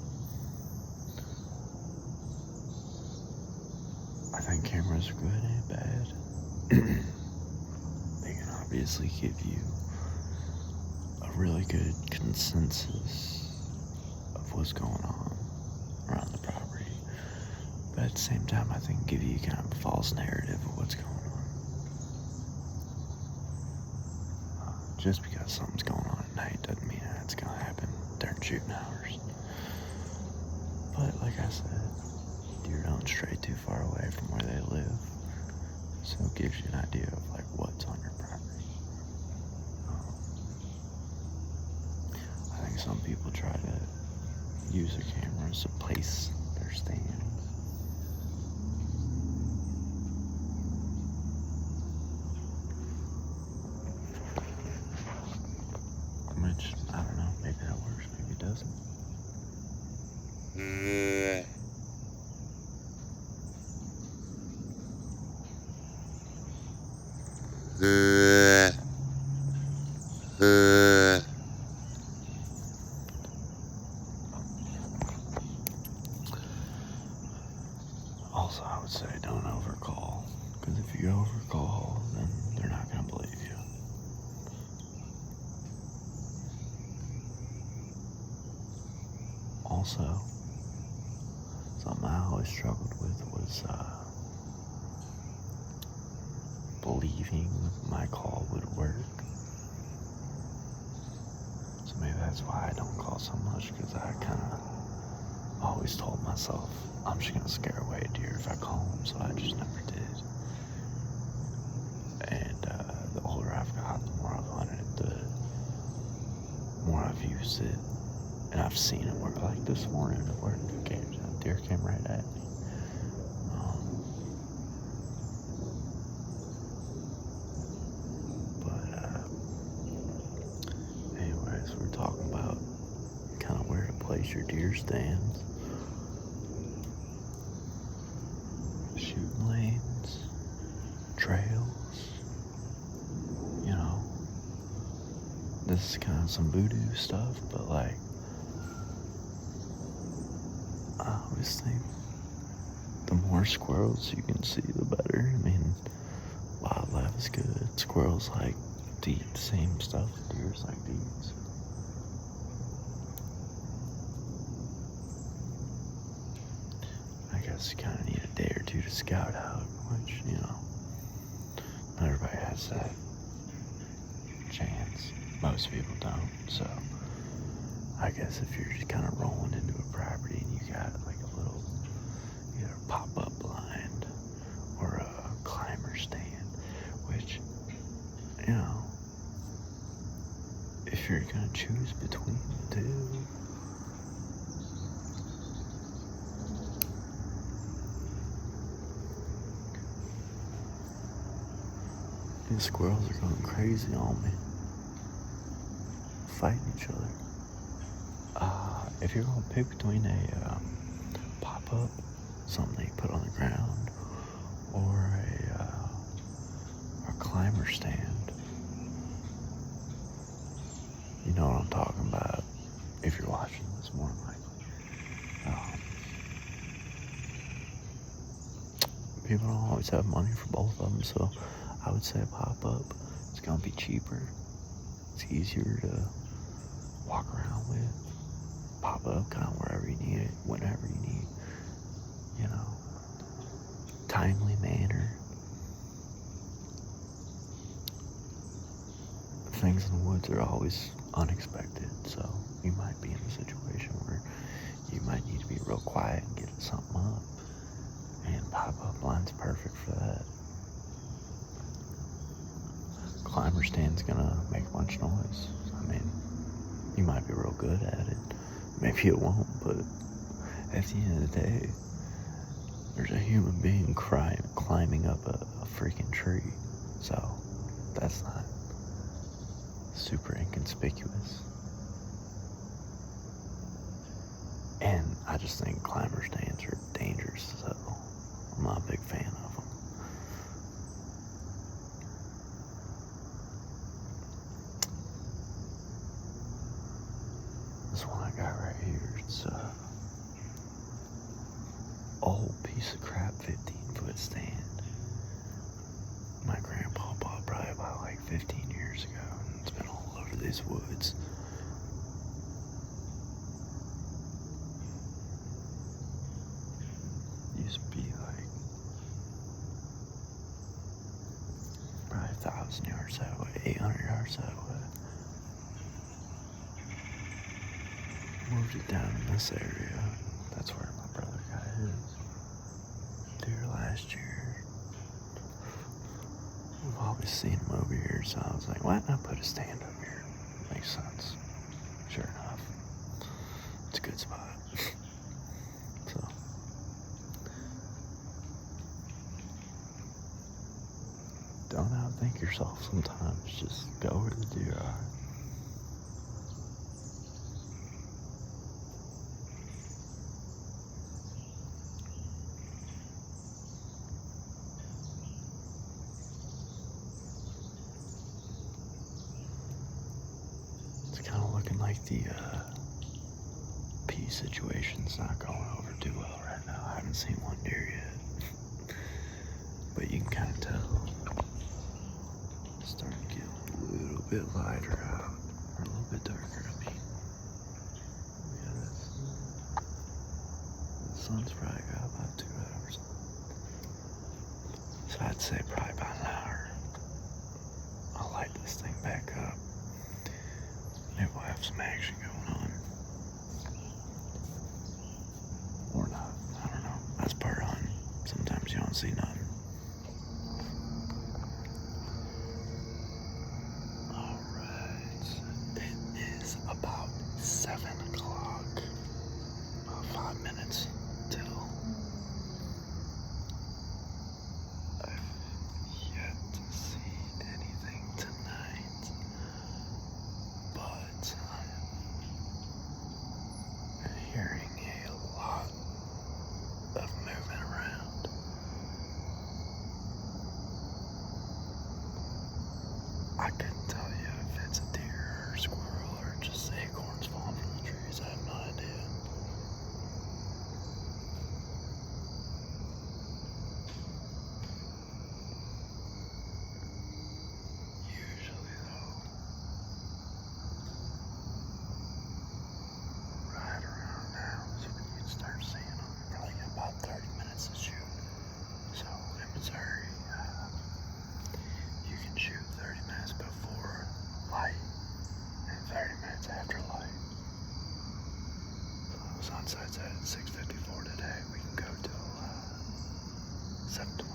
I think cameras are good and bad. They can obviously give you a really good consensus of what's going on around the property. But at the same time, I think give you kind of a false narrative of what's going on. Just because something's going on at night doesn't mean that it's going to happen during shooting hours. But like I said, deer don't stray too far away from where they live, so it gives you an idea of like what's on your property. I think some people try to use their cameras to place their stands. Which, I don't know, maybe that works, maybe it doesn't. Also, I would say don't overcall, because if you overcall, then they're not going to believe you. Also, something I always struggled with was believing my call would work. So maybe that's why I don't call so much, because I kind of always told myself I'm just going to scare away a deer if I call him, so I just never did. And the older I've gotten, the more I've hunted it, the more I've used it. And I've seen it work. Like this morning, it worked. A deer came right at me. Anyways, we're talking about kind of where to place your deer stands, shooting lanes, trails. You know, this is kind of some voodoo stuff, but like, I always think the more squirrels you can see, the better. I mean, wildlife is good. Squirrels like to eat the same stuff deers like to eat. I guess you kind of need a day or two to scout out, which, you know, not everybody has that chance. Most people don't, so I guess if you're just kind of rolling into a property and you got like a little either pop-up blind or a climber stand, which, you know, if you're gonna choose between the two, these squirrels are going crazy on me, fighting each other. If you're gonna pick between a pop-up, something they put on the ground, or a climber stand, you know what I'm talking about. If you're watching this, more than likely. People don't always have money for both of them, so I would say pop up. It's gonna be cheaper. It's easier to walk around with. Pop up kind of wherever you need it, whenever you need, you know, timely manner. Things in the woods are always unexpected, so you might be in a situation where you might need to be real quiet and get something up, and pop-up line's perfect for that. Climber stand's gonna make a bunch of noise. I mean, you might be real good at it, maybe it won't, but at the end of the day, there's a human being climbing up a freaking tree, so that's not super inconspicuous. And I just think climber stands are dangerous, so I'm not a big fan of them. This one I got right here, it's a old piece of crap 15-foot stand. My grandpa bought probably about like 15 years ago, and it's been all over these woods. Used to be like probably 1,000 yards that way, 800 yards that way. Moved it down in this area. That's where my brother got his deer last year. We've always seen him over here, so I was like, why not put a stand up here? Makes sense. Sure enough, it's a good spot. So, don't outthink yourself sometimes. Just go where the deer are. Kind of looking like the pea situation's not going over too well right now. I haven't seen one deer yet, but you can kind of tell it's starting to get a little bit lighter out, or a little bit darker. I mean, look at this. The sun's probably got about 2 hours on. So I'd say probably about an hour. I'll light this thing back up. Maybe we'll have some action going on. Or not. I don't know. That's part of hunting. Sometimes you don't see nothing. Alright. It is about 7 o'clock. About 5 minutes till. I've yet to see anything tonight. But I'm hearing a lot of movement around. I couldn't tell you if it's a deer or a squirrel or just acorns falling from the trees. I have no idea. Usually though, right around now is when you start seeing them. You probably got about 30 minutes to shoot. So in Missouri, you can shoot 30 minutes before light and 30 minutes after light. So sunset's at 6:54 today. We can go till 7:24.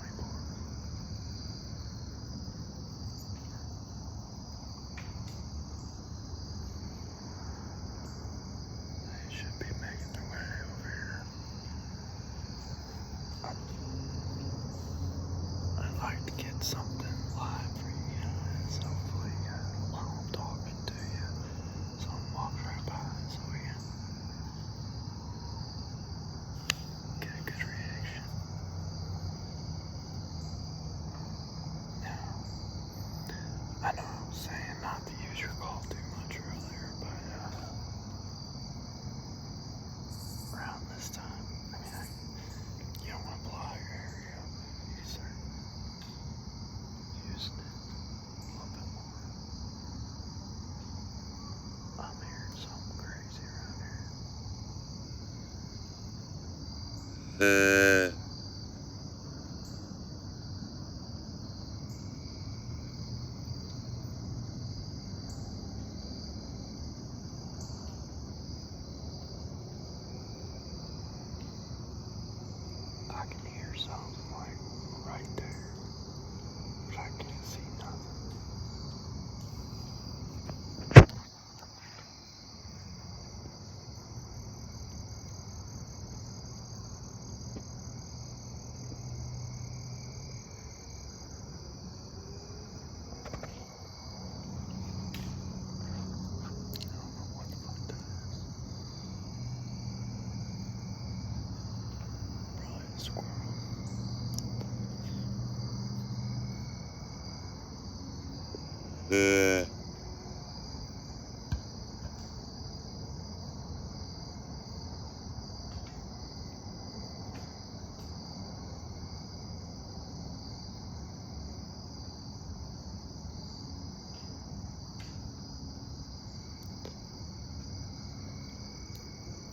They should be making their way over here. I'd like to get something live for you guys. Hopefully, while I'm talking to you, someone walks right by so we can get a good reaction. Now, I know I was saying not to use your call too much earlier, but around this time, I mean, you don't want to blow out your area either. I can hear something like right there, but I can't see nothing. I don't know what the fuck that is. Probably a squirrel.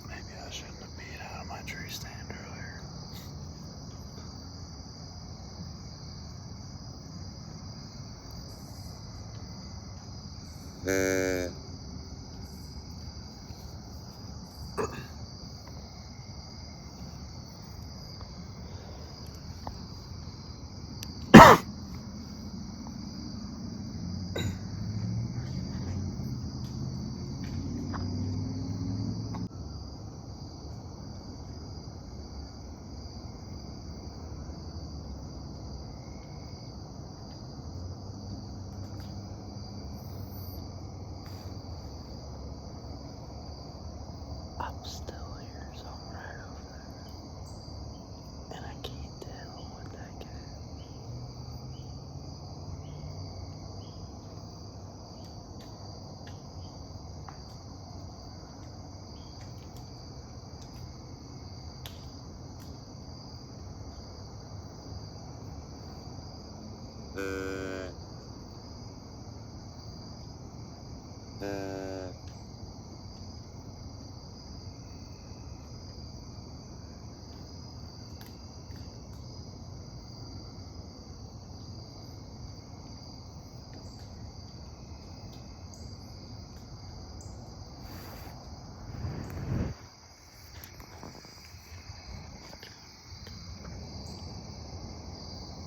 Maybe I shouldn't have beat out of my tree stand earlier. I'm still here, so I'm right over there. And I can't tell what that is.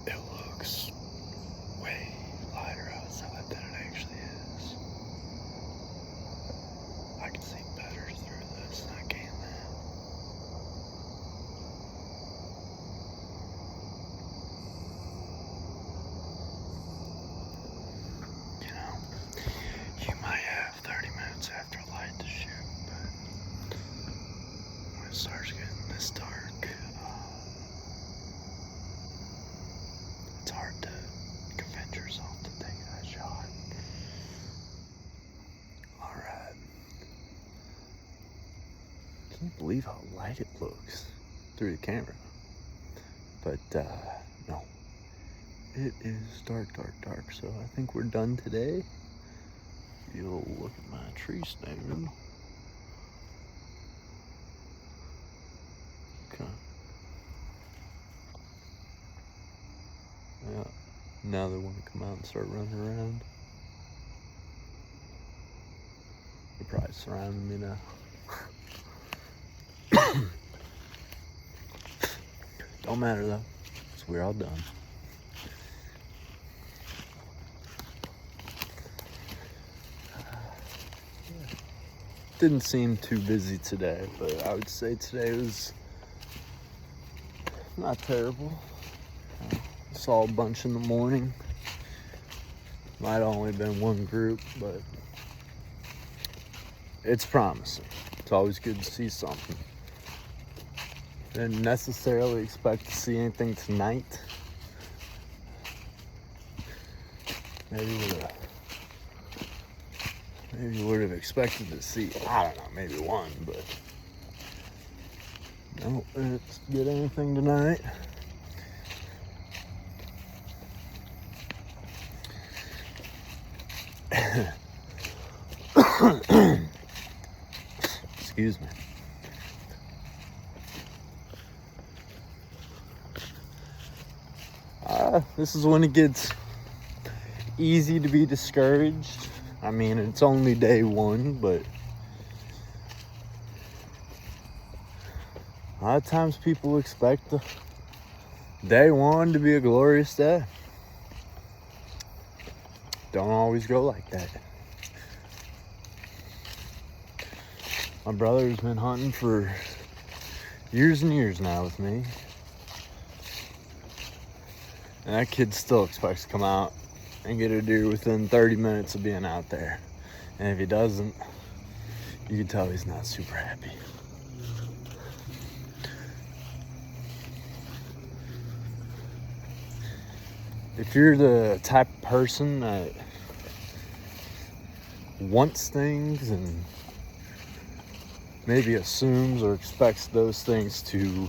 It looks way lighter outside than it actually is. I can see better through this than I can then. You know, you might have 30 minutes after light to shoot, but when it starts getting this dark, it's hard to convince yourself to take that shot. Alright. Can't believe how light it looks through the camera. But, no. It is dark, so I think we're done today. You'll look at my tree stand. Okay. Yeah. Now they want to come out and start running around. They're probably surrounding me now. Don't matter though, because we're all done. Didn't seem too busy today, but I would say today was not terrible. Saw a bunch in the morning. Might have only been one group, but it's promising. It's always good to see something. Didn't necessarily expect to see anything tonight. Maybe would have expected to see, I don't know, maybe one, but no, didn't get anything tonight. Excuse me. This is when it gets easy to be discouraged. I mean, it's only day one, but a lot of times people expect day one to be a glorious day. Don't always go like that. My brother's been hunting for years and years now with me. And that kid still expects to come out and get a deer within 30 minutes of being out there. And if he doesn't, you can tell he's not super happy. If you're the type of person that wants things and maybe assumes or expects those things to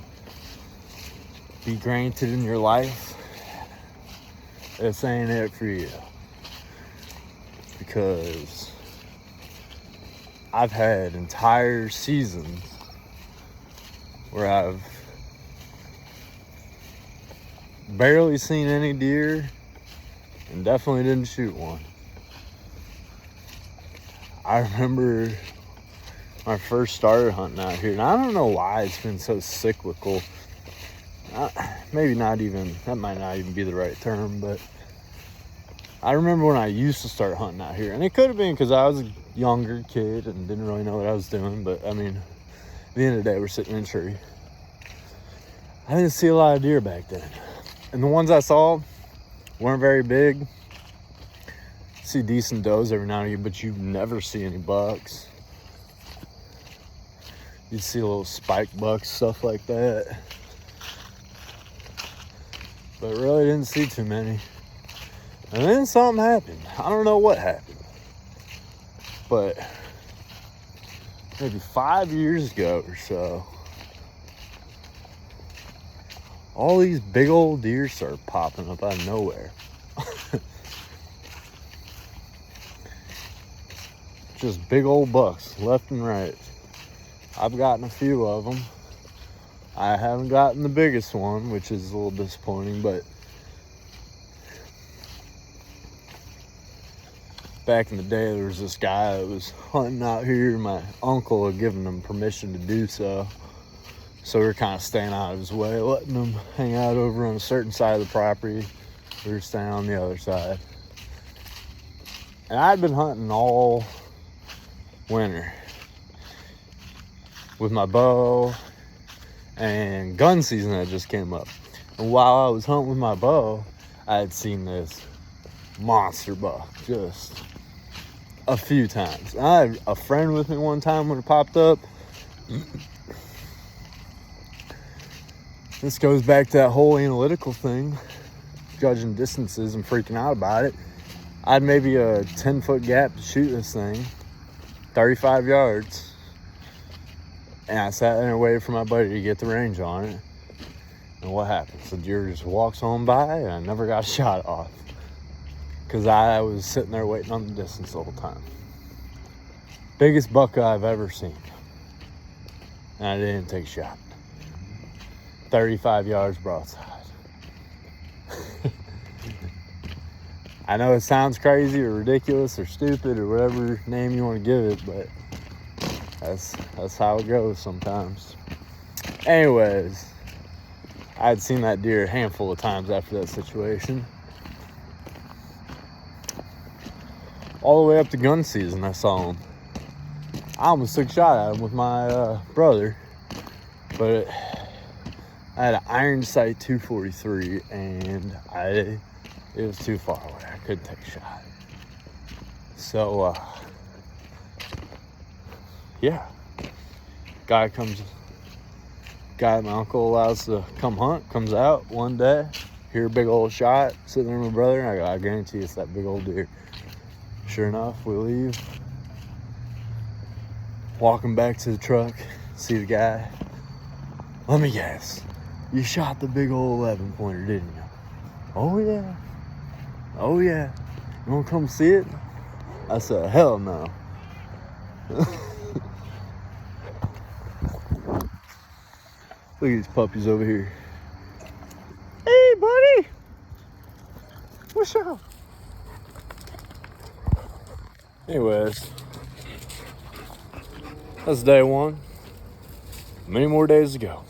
be granted in your life, this ain't it for you. Because I've had entire seasons where I've barely seen any deer and definitely didn't shoot one. I remember when I first started hunting out here, and I don't know why it's been so cyclical. Maybe not even, that might not even be the right term, but I remember when I used to start hunting out here, and it could have been because I was a younger kid and didn't really know what I was doing, but I mean, at the end of the day, we're sitting in a tree. I didn't see a lot of deer back then. And the ones I saw weren't very big. See decent does every now and again, but you never see any bucks. You'd see little spike bucks, stuff like that. But really didn't see too many. And then something happened. I don't know what happened. But maybe 5 years ago or so, all these big old deer started popping up out of nowhere. Just big old bucks, left and right. I've gotten a few of them. I haven't gotten the biggest one, which is a little disappointing, but back in the day, there was this guy that was hunting out here. My uncle had given him permission to do so. So we were kind of staying out of his way, letting him hang out over on a certain side of the property. We were staying on the other side. And I'd been hunting all winter with my bow, and gun season had just came up. And while I was hunting with my bow, I had seen this monster buck just a few times. I had a friend with me one time when it popped up. This goes back to that whole analytical thing, judging distances and freaking out about it. I had maybe a 10-foot gap to shoot this thing, 35 yards. And I sat there and waited for my buddy to get the range on it. And what happens? The deer just walks on by, and I never got a shot off. Because I was sitting there waiting on the distance the whole time. Biggest buck I've ever seen. And I didn't take a shot. 35 yards broadside. I know it sounds crazy or ridiculous or stupid or whatever name you want to give it, but that's how it goes sometimes. Anyways, I had seen that deer a handful of times after that situation. All the way up to gun season, I saw him. I almost took a shot at him with my brother, but I had an iron sight 243, and it was too far away. I couldn't take a shot. So, yeah. Guy, my uncle allows to come hunt, comes out one day, hear a big old shot, sitting there with my brother, and I go, I guarantee it's that big old deer. Sure enough, we leave. Walking back to the truck, see the guy. Let me guess. You shot the big old 11-pointer, didn't you? Oh, yeah. Oh, yeah. You want to come see it? I said, hell no. Look at these puppies over here. Hey, buddy.
What's up? Anyways, that's day one. Many more days to go.